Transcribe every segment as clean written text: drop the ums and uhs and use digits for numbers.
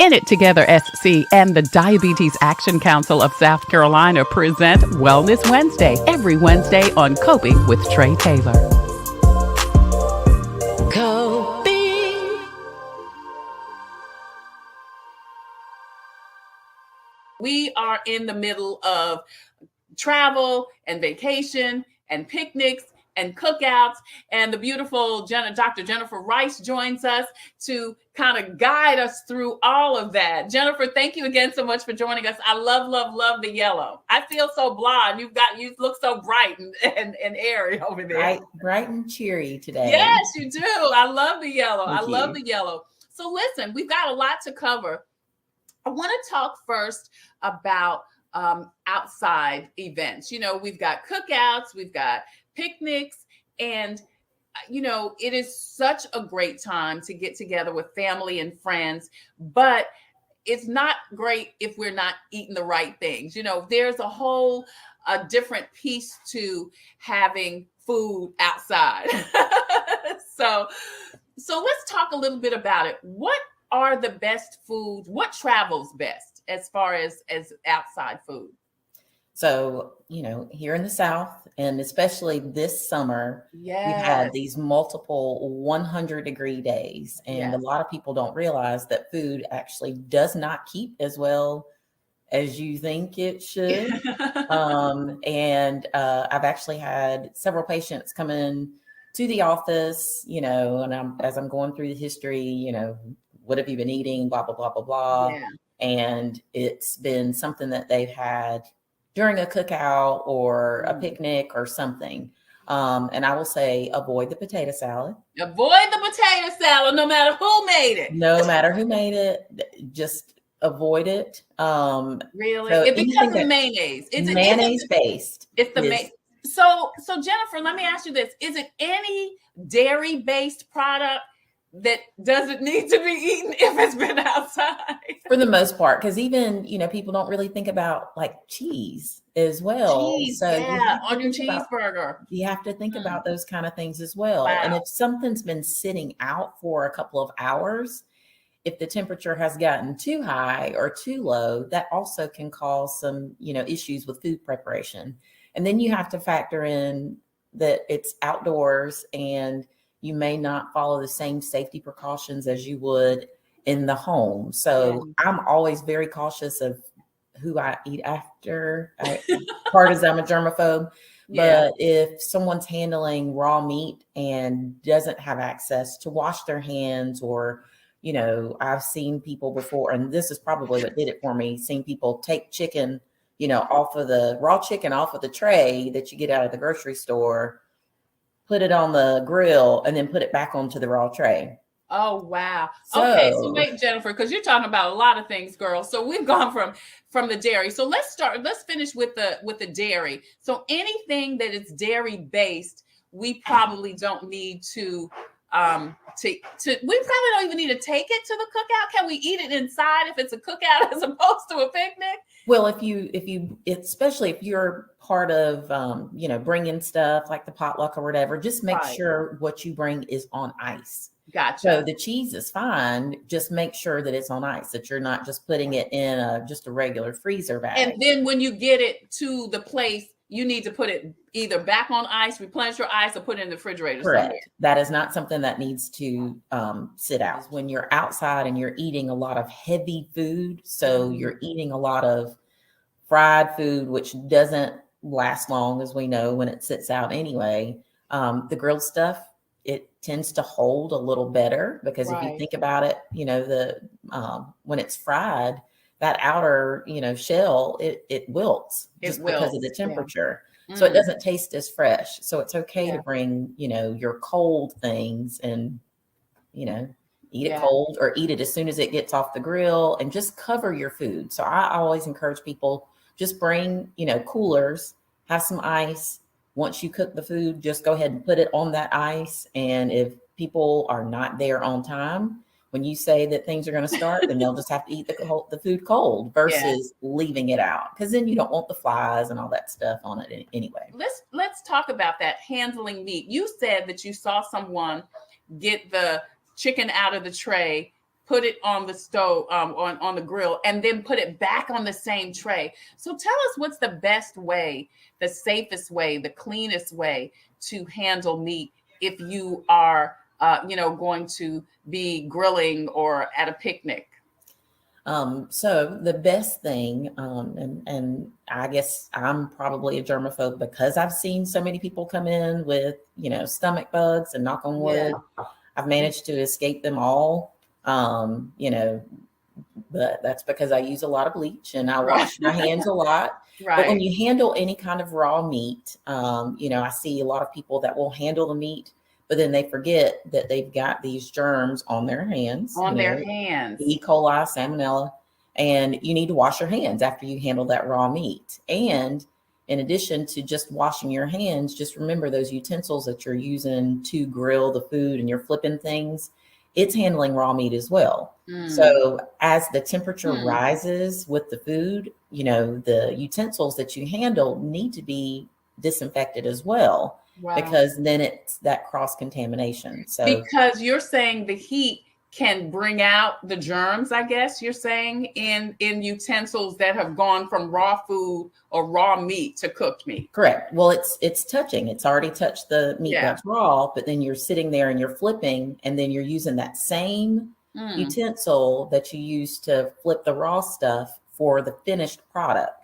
In It Together SC and the Diabetes Action Council of South Carolina present Wellness Wednesday every Wednesday on Coping with Tre Tailor. Coping. We are in the middle of travel and vacation and picnics and cookouts, and the beautiful Dr. Jennifer Rice joins us to kind of guide us through all of that. Jennifer, thank you again so much for joining us. I love the yellow. I feel so blonde. You look so bright and airy over there. Bright and cheery today. Yes, you do. I love the yellow. Love the yellow. So listen, we've got a lot to cover. I want to talk first about outside events. You know, we've got cookouts, we've got picnics, and it is such a great time to get together with family and friends, but it's not great if we're not eating the right things. You know, there's a different piece to having food outside. So let's talk a little bit about it. What are the best foods? What travels best as far as outside food? So, here in the South, and especially this summer, yes, you have these multiple 100-degree days. And yes, a lot of people don't realize that food actually does not keep as well as you think it should. I've actually had several patients come in to the office, and as I'm going through the history, what have you been eating, blah, blah, blah, blah, blah. Yeah. And it's been something that they've had during a cookout or a picnic or something. And I will say, avoid the potato salad. Avoid the potato salad, no matter who made it. No matter who made it, just avoid it. Really? So because of mayonnaise. It's mayonnaise based. It's the mayonnaise. So Jennifer, let me ask you this. Is it any dairy-based product that doesn't need to be eaten if it's been outside? For the most part, because even, people don't really think about like cheese as well. Cheese, so on your cheeseburger. You have to think about those kind of things as well. Wow. And if something's been sitting out for a couple of hours, if the temperature has gotten too high or too low, that also can cause some, issues with food preparation. And then you have to factor in that it's outdoors and you may not follow the same safety precautions as you would in the home. So I'm always very cautious of who I eat after. Part is I'm a germaphobe, but if someone's handling raw meat and doesn't have access to wash their hands, or, I've seen people before, and this is probably what did it for me, seen people take chicken, off of the raw chicken off of the tray that you get out of the grocery store, put it on the grill, and then put it back onto the raw tray. Oh, wow. Okay, so wait, Jennifer, because you're talking about a lot of things, girl. So we've gone from the dairy. So let's finish with the dairy. So anything that is dairy based, we probably don't need to we probably don't even need to take it to the cookout. Can we eat it inside if it's a cookout as opposed to a picnic? Well, if you especially if you're part of, bringing stuff like the potluck or whatever, just make sure what you bring is on ice. Gotcha. So the cheese is fine. Just make sure that it's on ice, that you're not just putting it in just a regular freezer bag. And then when you get it to the place, you need to put it either back on ice, replenish your ice, or put it in the refrigerator. Correct. Somewhere. That is not something that needs to sit out. When you're outside and you're eating a lot of heavy food, so you're eating a lot of fried food, which doesn't last long, as we know, when it sits out anyway. The grilled stuff, it tends to hold a little better because if you think about it, when it's fried, that outer, shell, it wilts because of the temperature. Yeah. So it doesn't taste as fresh. So it's okay to bring, your cold things and, eat it cold or eat it as soon as it gets off the grill, and just cover your food. So I always encourage people, just bring, coolers, have some ice. Once you cook the food, just go ahead and put it on that ice. And if people are not there on time, when you say that things are going to start, then they'll just have to eat the food cold versus leaving it out, because then you don't want the flies and all that stuff on it anyway. Let's talk about that, handling meat. You said that you saw someone get the chicken out of the tray put it on the stove, on the grill, and then put it back on the same tray. So tell us, what's the best way, the safest way, the cleanest way to handle meat if you are, going to be grilling or at a picnic? So the best thing, and I guess I'm probably a germaphobe because I've seen so many people come in with, stomach bugs, and knock on wood, I've managed to escape them all. But that's because I use a lot of bleach and I wash my hands a lot. But when you handle any kind of raw meat, I see a lot of people that will handle the meat, but then they forget that they've got these germs on their hands. E. coli, salmonella, and you need to wash your hands after you handle that raw meat. And in addition to just washing your hands, just remember those utensils that you're using to grill the food and you're flipping things, it's handling raw meat as well. So as the temperature rises with the food, the utensils that you handle need to be disinfected as well, because then it's that cross contamination. So because you're saying the heat can bring out the germs, I guess you're saying, in utensils that have gone from raw food or raw meat to cooked meat. Correct. Well, it's touching. It's already touched the meat that's raw, but then you're sitting there and you're flipping, and then you're using that same utensil that you use to flip the raw stuff for the finished product.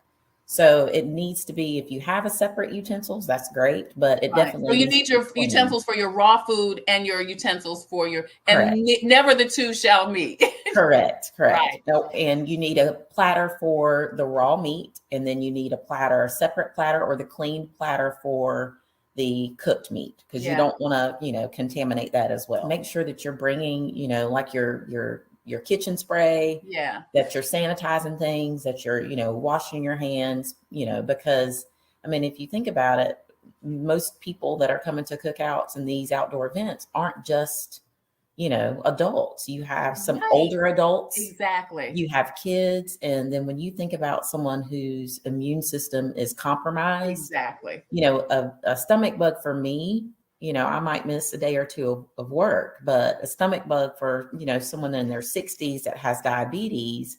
So it needs to be, if you have a separate utensils, that's great, but it definitely. So you need your utensils for your raw food and your utensils for your, and never the two shall meet. Correct. No, and you need a platter for the raw meat, and then you need a separate platter or the clean platter for the cooked meat, because you don't want to, contaminate that as well. Make sure that you're bringing, like your kitchen spray, that you're sanitizing things, that you're, washing your hands, because if you think about it, most people that are coming to cookouts and these outdoor events aren't just, adults. You have some older adults. Exactly. You have kids. And then when you think about someone whose immune system is compromised, exactly. A stomach bug for me, I might miss a day or two of work, but a stomach bug for, someone in their 60s that has diabetes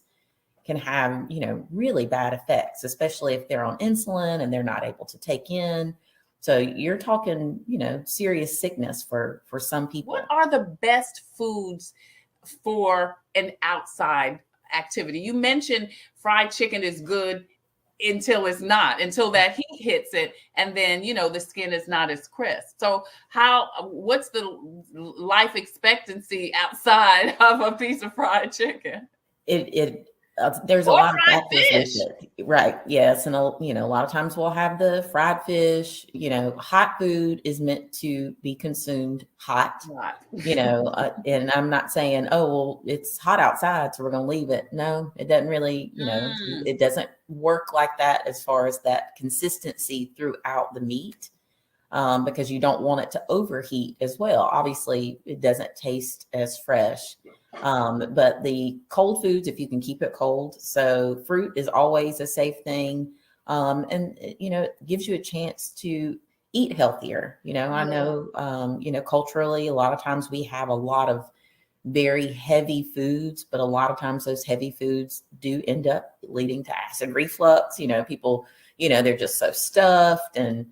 can have, really bad effects, especially if they're on insulin and they're not able to take in. So you're talking, serious sickness for some people. What are the best foods for an outside activity? You mentioned fried chicken is good until it's not, until that heat hits it, and then the skin is not as crisp. So what's the life expectancy outside of a piece of fried chicken? There's a lot of factors with it, right? Yes, and a lot of times we'll have the fried fish. Hot food is meant to be consumed hot. And I'm not saying, oh well, it's hot outside, so we're going to leave it. No, it doesn't really. It doesn't work like that as far as that consistency throughout the meat, because you don't want it to overheat as well. Obviously, it doesn't taste as fresh. But the cold foods, if you can keep it cold. So fruit is always a safe thing. And it gives you a chance to eat healthier. I know, culturally, a lot of times we have a lot of very heavy foods, but a lot of times those heavy foods do end up leading to acid reflux. People, they're just so stuffed, and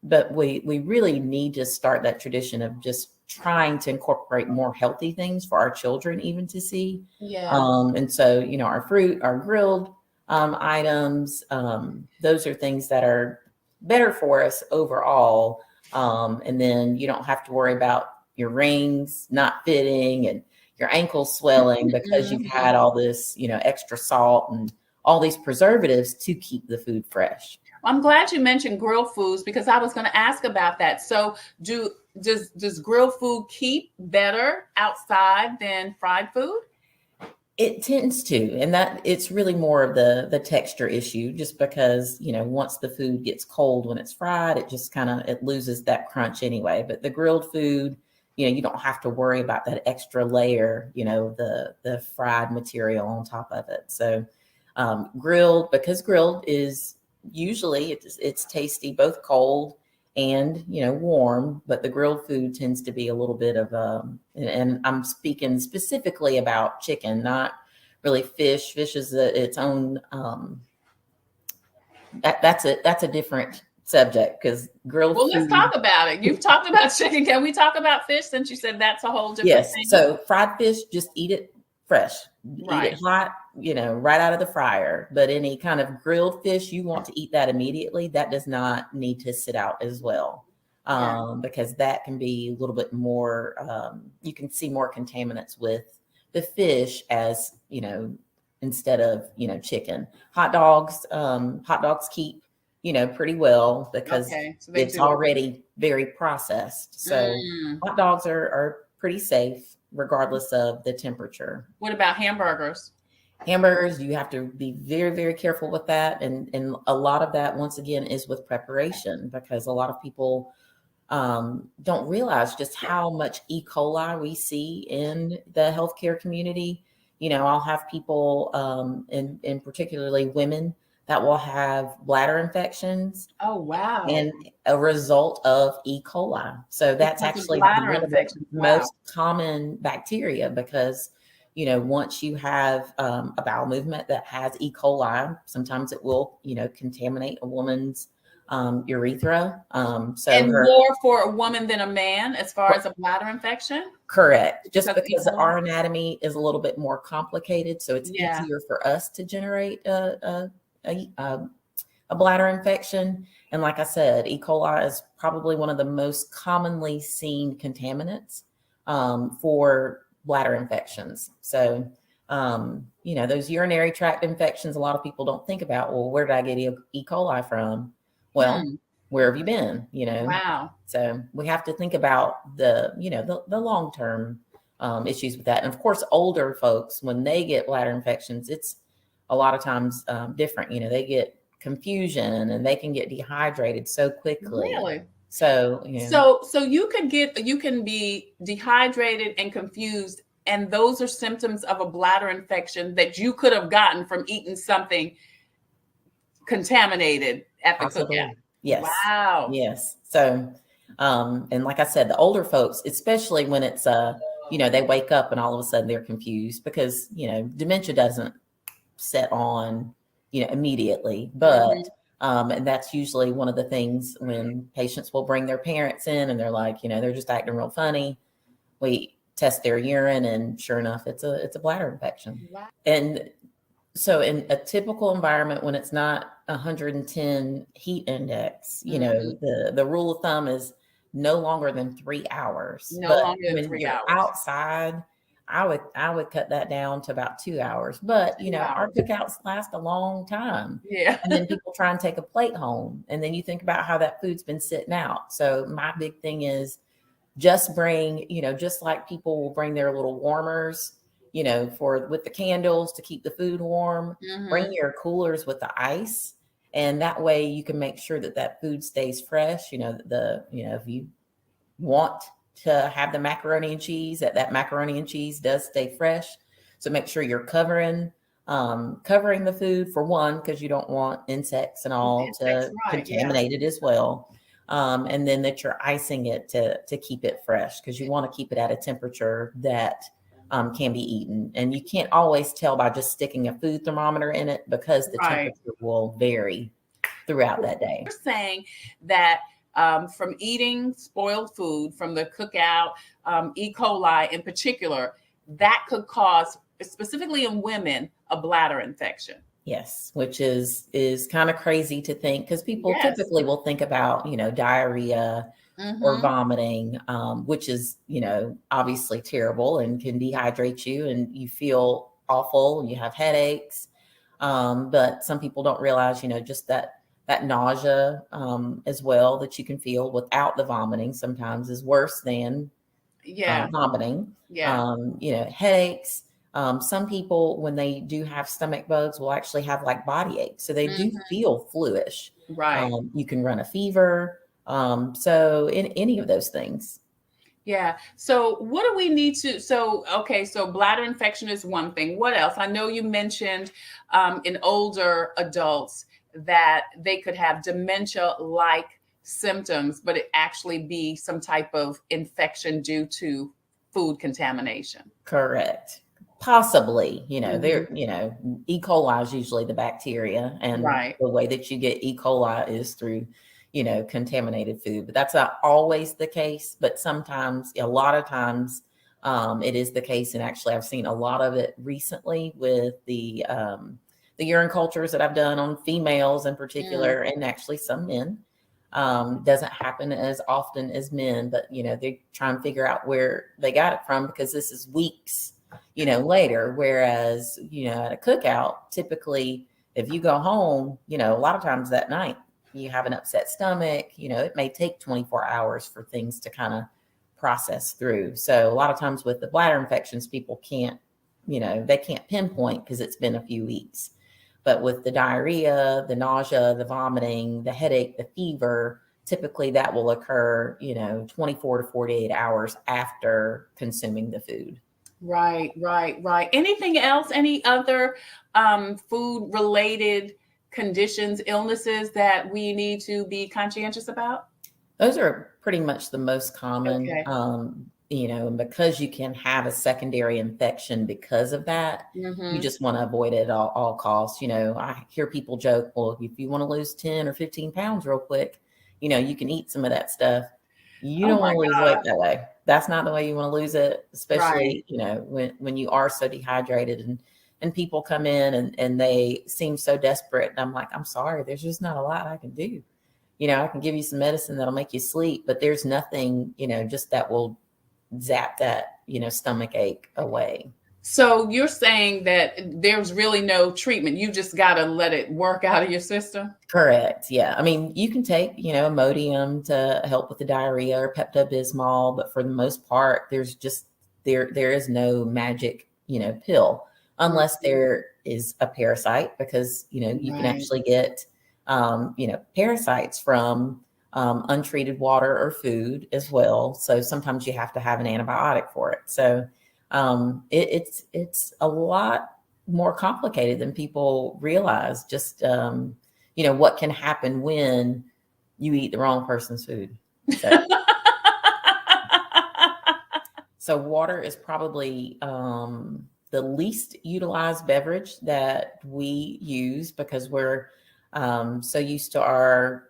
but we really need to start that tradition of just trying to incorporate more healthy things for our children even to see. And so, our fruit, our grilled items, those are things that are better for us overall. And then you don't have to worry about your rings not fitting and your ankles swelling because you've had all this, extra salt and all these preservatives to keep the food fresh. I'm glad you mentioned grilled foods, because I was going to ask about that. So does grilled food keep better outside than fried food? It tends to, and that it's really more of the texture issue, just because, once the food gets cold when it's fried, it just it loses that crunch anyway. But the grilled food, you don't have to worry about that extra layer, the fried material on top of it. So grilled is usually it's tasty both cold and, warm, but the grilled food tends to be a little bit of and I'm speaking specifically about chicken, not really fish. Fish is its own, that's a different subject, because grilled Well, let's food. talk about it. You've talked about chicken. Can we talk about fish, since you said that's a whole different Yes. thing? So fried fish, just eat it fresh, Right. eat it hot, right out of the fryer. But any kind of grilled fish, you want to eat that immediately. That does not need to sit out as well, because that can be a little bit more, you can see more contaminants with the fish, as, instead of, chicken. Hot dogs keep, pretty well, because Okay, so it's already very processed. So hot dogs are pretty safe regardless of the temperature. What about hamburgers? Hamburgers, you have to be very, very careful with that. And a lot of that, once again, is with preparation, because a lot of people don't realize just how much E. coli we see in the healthcare community. I'll have people, and particularly women, that will have bladder infections. Oh, wow. And a result of E. coli. So that's actually one of the most common bacteria, because, once you have a bowel movement that has E. coli, sometimes it will, contaminate a woman's urethra. And more for a woman than a man as far as a bladder infection? Correct. Just because our anatomy is a little bit more complicated. So it's easier for us to generate a bladder infection. And like I said, E. coli is probably one of the most commonly seen contaminants for bladder infections. So, those urinary tract infections, a lot of people don't think about, well, where did I get E. coli from? Well, where have you been? Wow. So we have to think about the long-term issues with that. And of course, older folks, when they get bladder infections, it's a lot of times different. They get confusion, and they can get dehydrated so quickly. Really? So, so you can be dehydrated and confused, and those are symptoms of a bladder infection that you could have gotten from eating something contaminated at the cookout. Yes. Wow. Yes. So, and like I said, the older folks, especially when it's they wake up and all of a sudden they're confused, because dementia doesn't set on immediately, but and that's usually one of the things when patients will bring their parents in, and they're like, they're just acting real funny. We test their urine, and sure enough, it's a bladder infection. Wow. And so in a typical environment, when it's not 110 heat index, the rule of thumb is no longer than 3 hours. No but longer than when 3 you're hours. outside, I would cut that down to about 2 hours. But our cookouts last a long time. Yeah. And then people try and take a plate home, and then you think about how that food's been sitting out. So my big thing is just bring, just like people will bring their little warmers, with the candles to keep the food warm. Bring your coolers with the ice, and that way you can make sure that food stays fresh. If you want to have the macaroni and cheese, that macaroni and cheese does stay fresh. So make sure you're covering the food, for one, because you don't want insects and all to contaminate it as well. And then that you're icing it to keep it fresh, because you want to keep it at a temperature that can be eaten. And you can't always tell by just sticking a food thermometer in it, because the temperature will vary throughout that day. You're saying that from eating spoiled food from the cookout, E. coli in particular, that could cause, specifically in women, a bladder infection. Yes, which is kind of crazy to think, because people typically will think about, diarrhea or vomiting, which is, obviously terrible and can dehydrate you, and you feel awful and you have headaches. But some people don't realize, just that nausea as well that you can feel without the vomiting sometimes is worse than vomiting. Headaches. Some people, when they do have stomach bugs, will actually have like body aches. So they do feel fluish. Right. You can run a fever. So in any of those things. Yeah. So what do we need to, so bladder infection is one thing. What else? I know you mentioned in older adults that they could have dementia-like symptoms, but it actually be some type of infection due to food contamination. Correct. Possibly, Mhm. E. coli is usually the bacteria, and Right. the way that you get E. coli is through, contaminated food. But that's not always the case. But sometimes, a lot of times, it is the case. And actually, I've seen a lot of it recently with the urine cultures that I've done on females in Mm. particular, and actually some men. Doesn't happen as often as men, but they try and figure out where they got it from, because this is weeks, later. Whereas, at a cookout, typically if you go home, a lot of times that night you have an upset stomach, it may take 24 hours for things to kind of process through. So a lot of times with the bladder infections, people can't, they can't pinpoint because it's been a few weeks. But with the diarrhea, the nausea, the vomiting, the headache, the fever, typically that will occur, 24 to 48 hours after consuming the food. Right, right, right. Anything else? Any other food related conditions, illnesses that we need to be conscientious about? Those are pretty much the most common, Okay. and because you can have a secondary infection because of that, you Mm-hmm. just want to avoid it at all costs. I hear people joke, well, if you want to lose 10 or 15 pounds real quick, you can eat some of that stuff. You Oh don't my want to lose weight God. that way. That's not the way you want to lose it, Right. especially, when you are so dehydrated, and people come in and they seem so desperate. And I'm like, I'm sorry, there's just not a lot I can do. I can give you some medicine that'll make you sleep, but there's nothing, just that will zap that, stomach ache away. So you're saying that there's really no treatment. You just got to let it work out of your system? Correct. Yeah. I mean, you can take, Imodium to help with the diarrhea, or Pepto-Bismol, but for the most part, there is no magic, pill, unless Mhm. there is a parasite, because, you can Right. actually get, parasites from untreated water or food as well. So sometimes you have to have an antibiotic for it. So it's a lot more complicated than people realize. Just what can happen when you eat the wrong person's food. So water is probably the least utilized beverage that we use, because we're so used to our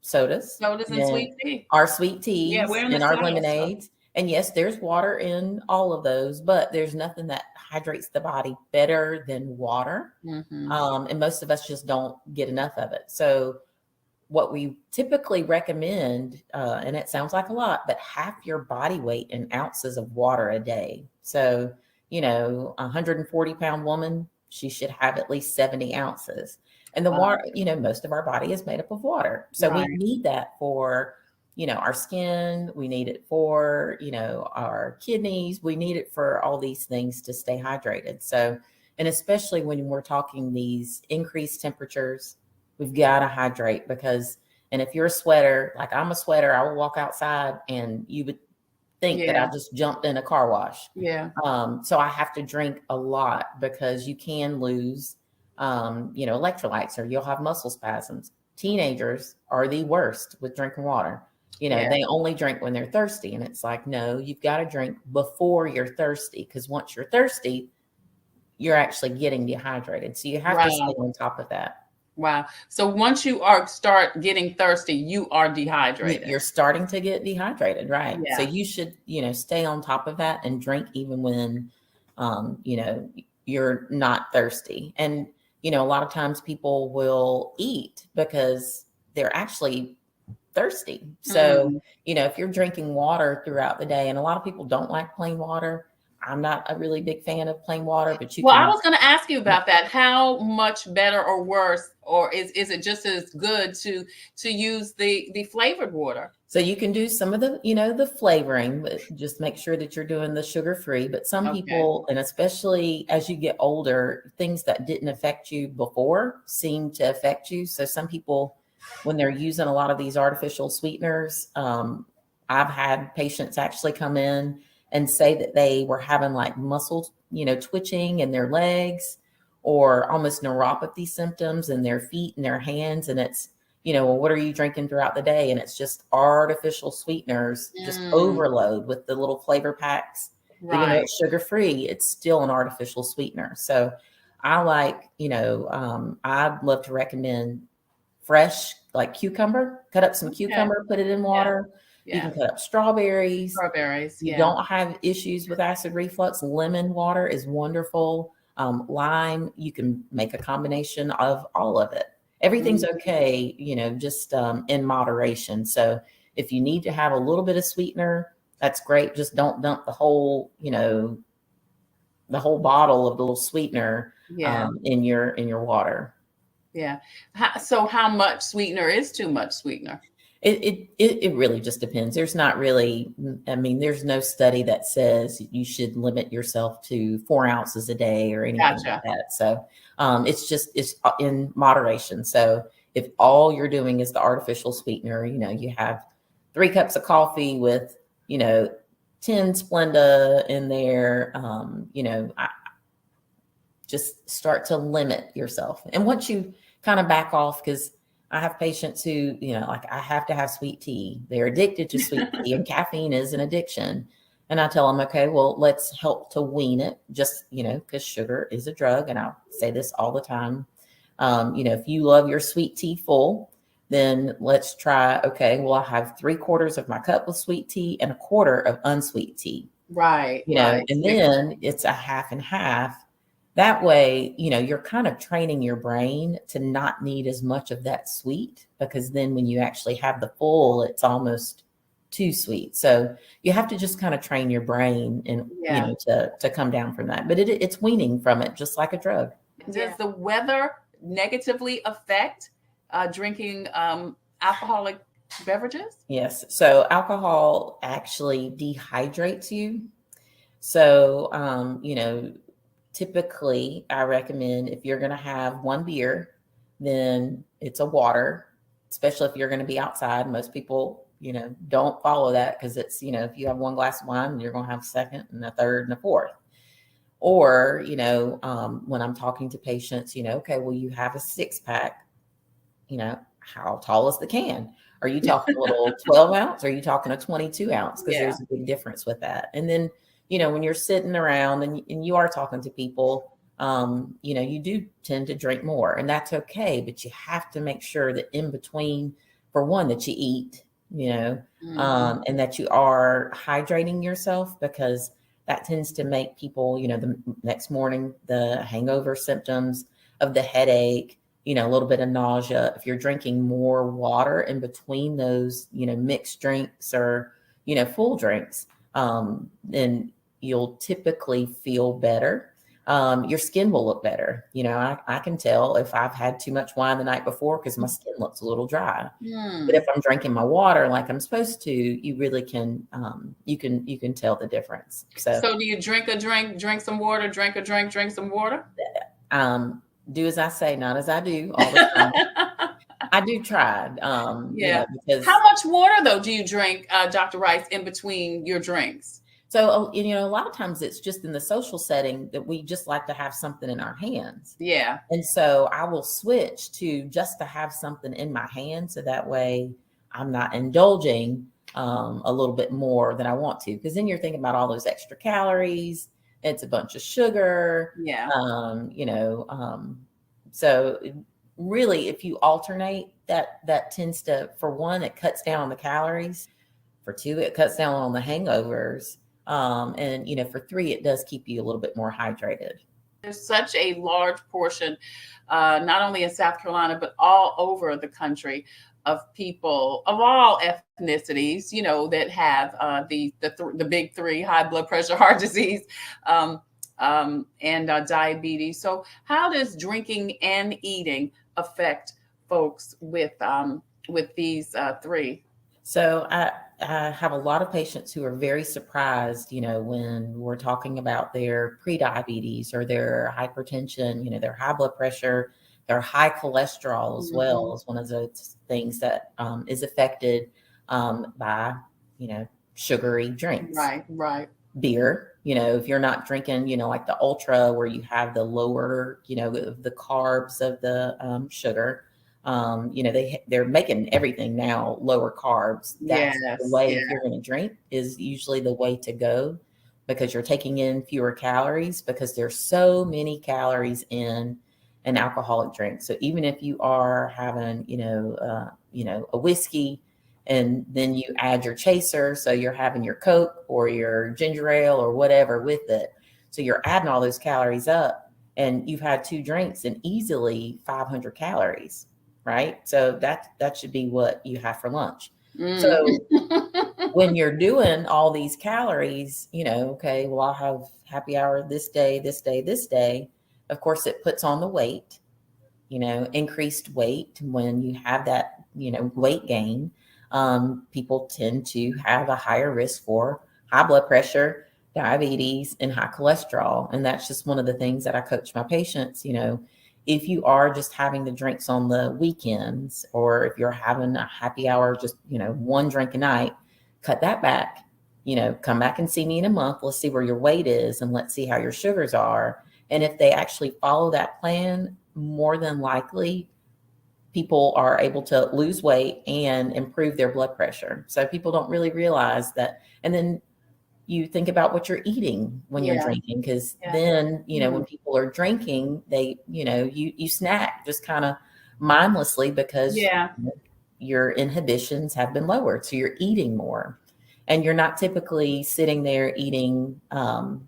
sodas Sodas and and sweet tea. our sweet Yeah, teas we're in the and our South. So. lemonades. And yes, there's water in all of those, but there's nothing that hydrates the body better than water. Hmm. And most of us just don't get enough of it. So what we typically recommend, and it sounds like a lot, but half your body weight in ounces of water a day. So, a 140-pound woman, she should have at least 70 ounces. And the Wow. water, most of our body is made up of water. So we Right. need that for, our skin. We need it for, our kidneys. We need it for all these things to stay hydrated. So, and especially when we're talking these increased temperatures, we've got to hydrate, because, and if you're a sweater, like I'm a sweater, I will walk outside and you would think that I Yeah. just jumped in a car wash. Yeah. So I have to drink a lot, because you can lose, electrolytes, or you'll have muscle spasms. Teenagers are the worst with drinking water. Yeah. They only drink when they're thirsty. And it's like, no, you've got to drink before you're thirsty, because once you're thirsty, you're actually getting dehydrated. So you have to stay Wow. on top of that. Wow. So once you are start getting thirsty, you are dehydrated. You're starting to get dehydrated, right? So Yeah. you should, stay on top of that and drink even when, you're not thirsty. And, a lot of times people will eat because they're actually thirsty. So, Mm. if you're drinking water throughout the day, and a lot of people don't like plain water. I'm not a really big fan of plain water, but you Well, I can. was going to ask you about that. How much better or worse, or is it just as good to use the flavored water? So you can do some of the, the flavoring, but just make sure that you're doing the sugar free. But some Okay. people, and especially as you get older, things that didn't affect you before seem to affect you. So some people, when they're using a lot of these artificial sweeteners, I've had patients actually come in and say that they were having like muscle, twitching in their legs, or almost neuropathy symptoms in their feet and their hands. And it's, well, what are you drinking throughout the day? And it's just artificial sweeteners, just overload with the little flavor packs. Even though Right. it's sugar free, it's still an artificial sweetener. So I like, I'd love to recommend fresh, like cucumber. Cut up some Okay. cucumber, put it in Yeah. water. You Yeah. can cut up strawberries. Strawberries. You Yeah. don't have issues with acid reflux. Lemon water is wonderful. Lime, you can make a combination of all of it. Everything's okay, just in moderation. So if you need to have a little bit of sweetener, that's great. Just don't dump the whole bottle of the little sweetener Yeah. in your water. Yeah. So how much sweetener is too much sweetener? It really just depends. There's not really, there's no study that says you should limit yourself to 4 ounces a day or anything like Gotcha. that. So it's in moderation. So if all you're doing is the artificial sweetener, you have 3 cups of coffee with, 10 Splenda in there, just start to limit yourself. And once you kind of back off, because I have patients who, like I have to have sweet tea. They're addicted to sweet tea and caffeine is an addiction. And I tell them, okay, well, let's help to wean it just, because sugar is a drug. And I say this all the time. If you love your sweet tea full, then let's try, okay, well, I have 3/4 of my cup of sweet tea and 1/4 of unsweet tea. Right. Right. And then it's a half and half. That way, you're kind of training your brain to not need as much of that sweet, because then when you actually have the full, it's almost too sweet. So you have to just kind of train your brain and, Yeah. to come down from that. But it's weaning from it, just like a drug. Does the weather negatively affect drinking alcoholic beverages? Yes. So alcohol actually dehydrates you. So, typically I recommend if you're going to have 1 beer, then it's a water, especially if you're going to be outside. Most people, don't follow that because it's, if you have 1 glass of wine, you're going to have a second and a third and a fourth. Or, when I'm talking to patients, okay, well, you have a 6-pack, how tall is the can? Are you talking a little 12 ounce? Or are you talking a 22 ounce? Because there's a big difference with that. And then, when you're sitting around and you are talking to people, you do tend to drink more, and that's okay. But you have to make sure that in between, for one, that you eat, and that you are hydrating yourself, because that tends to make people, the next morning, the hangover symptoms of the headache, a little bit of nausea. If you're drinking more water in between those, mixed drinks or, full drinks, then you'll typically feel better. Your skin will look better. I can tell if I've had too much wine the night before because my skin looks a little dry. But if I'm drinking my water like I'm supposed to, you really can, you can tell the difference. So do you drink a drink some water, drink a drink some water? Do as I say, not as I do all the time. I do try, because how much water though do you drink, Dr. Rice, in between your drinks? So, a lot of times it's just in the social setting that we just like to have something in our hands. Yeah. And so I will switch to just to have something in my hand. So that way I'm not indulging a little bit more than I want to. Because then you're thinking about all those extra calories. It's a bunch of sugar. Yeah. So really, if you alternate, that tends to, for one, it cuts down on the calories. For 2, it cuts down on the hangovers. And for 3, it does keep you a little bit more hydrated. There's such a large portion, not only in South Carolina, but all over the country, of people of all ethnicities, that have the big 3: high blood pressure, heart disease, and diabetes. So how does drinking and eating affect folks with these 3? So I have a lot of patients who are very surprised, when we're talking about their prediabetes or their hypertension, their high blood pressure, their high cholesterol as well as one of those things that is affected by, sugary drinks. Right. Beer, if you're not drinking, like the ultra where you have the lower, the carbs of the sugar, They're making everything now lower carbs. That's the Yes. way. Yeah. If you're going to drink, is usually the way to go, because you're taking in fewer calories, because there's so many calories in an alcoholic drink. So even if you are having, a whiskey, and then you add your chaser, so you're having your Coke or your ginger ale or whatever with it. So you're adding all those calories up, and you've had 2 drinks and easily 500 calories, right? So that should be what you have for lunch. Mm. So when you're doing all these calories, okay, well, I'll have happy hour this day, this day, this day. Of course, it puts on the weight, increased weight. When you have that, weight gain, people tend to have a higher risk for high blood pressure, diabetes, and high cholesterol. And that's just one of the things that I coach my patients. If you are just having the drinks on the weekends, or if you're having a happy hour, just, 1 drink a night, cut that back. Come back and see me in a month. Let's see where your weight is, and let's see how your sugars are. And if they actually follow that plan, more than likely people are able to lose weight and improve their blood pressure. So people don't really realize that. And then you think about what you're eating when you're drinking, because then, when people are drinking, they, you snack just kind of mindlessly, because your inhibitions have been lowered. So you're eating more, and you're not typically sitting there eating a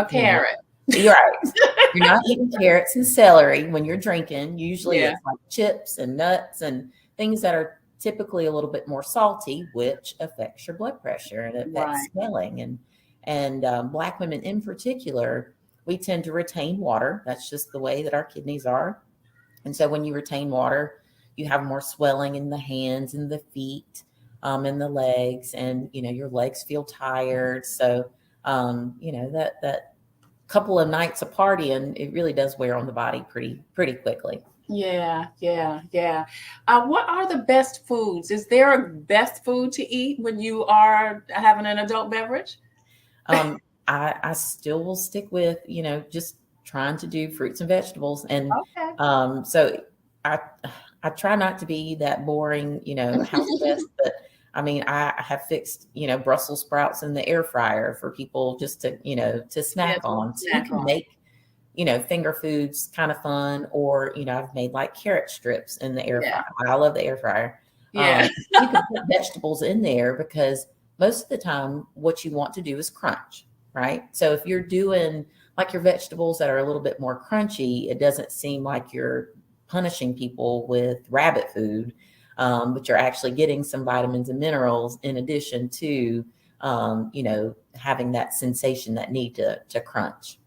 carrot. You're right. You're not eating carrots and celery when you're drinking. Usually it's like chips and nuts and things that are typically a little bit more salty, which affects your blood pressure and affects swelling. And Black women in particular, we tend to retain water. That's just the way that our kidneys are. And so when you retain water, you have more swelling in the hands and the feet, and the legs, and, your legs feel tired. So, that couple of nights of partying, it really does wear on the body pretty quickly. Yeah. What are the best foods? Is there a best food to eat when you are having an adult beverage? I still will stick with, just trying to do fruits and vegetables. And so I try not to be that boring, house guest, but I mean, I have fixed, Brussels sprouts in the air fryer for people just to, to snack on. So you can make, finger foods kind of fun, or, I've made like carrot strips in the air fryer. I love the air fryer. You can put vegetables in there, because most of the time what you want to do is crunch, right? So if you're doing like your vegetables that are a little bit more crunchy, it doesn't seem like you're punishing people with rabbit food. But you're actually getting some vitamins and minerals in addition to, having that sensation, that need to crunch.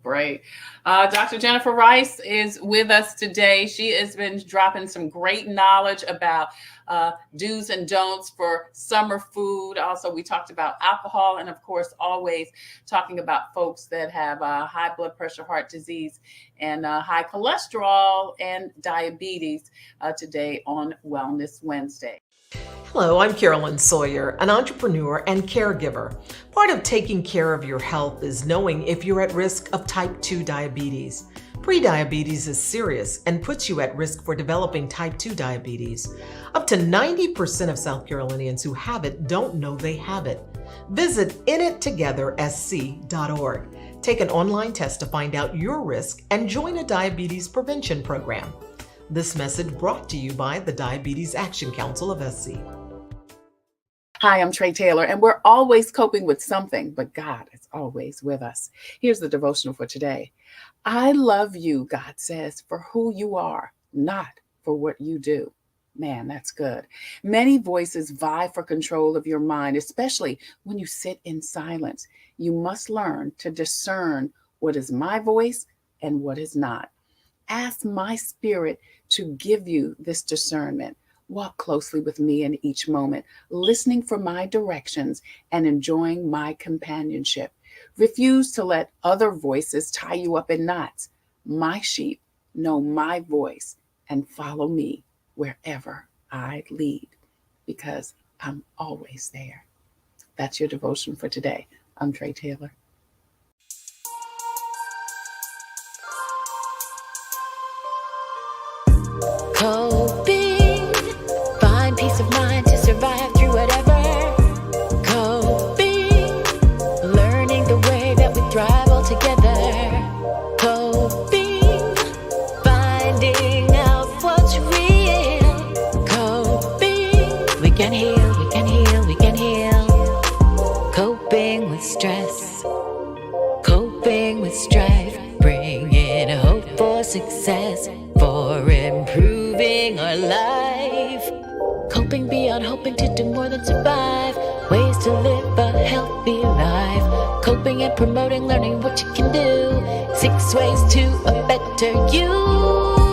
Great. Dr. Jennifer Rice is with us today. She has been dropping some great knowledge about do's and don'ts for summer food. Also, we talked about alcohol, and of course, always talking about folks that have high blood pressure, heart disease, and high cholesterol and diabetes today on Wellness Wednesday. Hello, I'm Carolyn Sawyer, an entrepreneur and caregiver. Part of taking care of your health is knowing if you're at risk of type 2 diabetes. Prediabetes is serious and puts you at risk for developing type 2 diabetes. Up to 90% of South Carolinians who have it don't know they have it. Visit inittogethersc.org. Take an online test to find out your risk and join a diabetes prevention program. This message brought to you by the Diabetes Action Council of SC. Hi, I'm Tre Tailor, and we're always coping with something, but God is always with us. Here's the devotional for today. I love you, God says, for who you are, not for what you do. Man, that's good. Many voices vie for control of your mind, especially when you sit in silence. You must learn to discern what is my voice and what is not. Ask my spirit to give you this discernment. Walk closely with me in each moment, listening for my directions and enjoying my companionship. Refuse to let other voices tie you up in knots. My sheep know my voice and follow me wherever I lead, because I'm always there. That's your devotion for today. I'm Tre Tailor. Coping, find peace of mind to survive through whatever. Coping, learning the way that we thrive all together. Coping, finding out what's real. Coping, we can heal, we can heal, we can heal. Coping with stress, coping with strife, bringing hope for success, for improving our life. Coping beyond hoping to do more than survive, ways to live a healthy life. Coping and promoting, learning what you can do, 6 ways to a better you.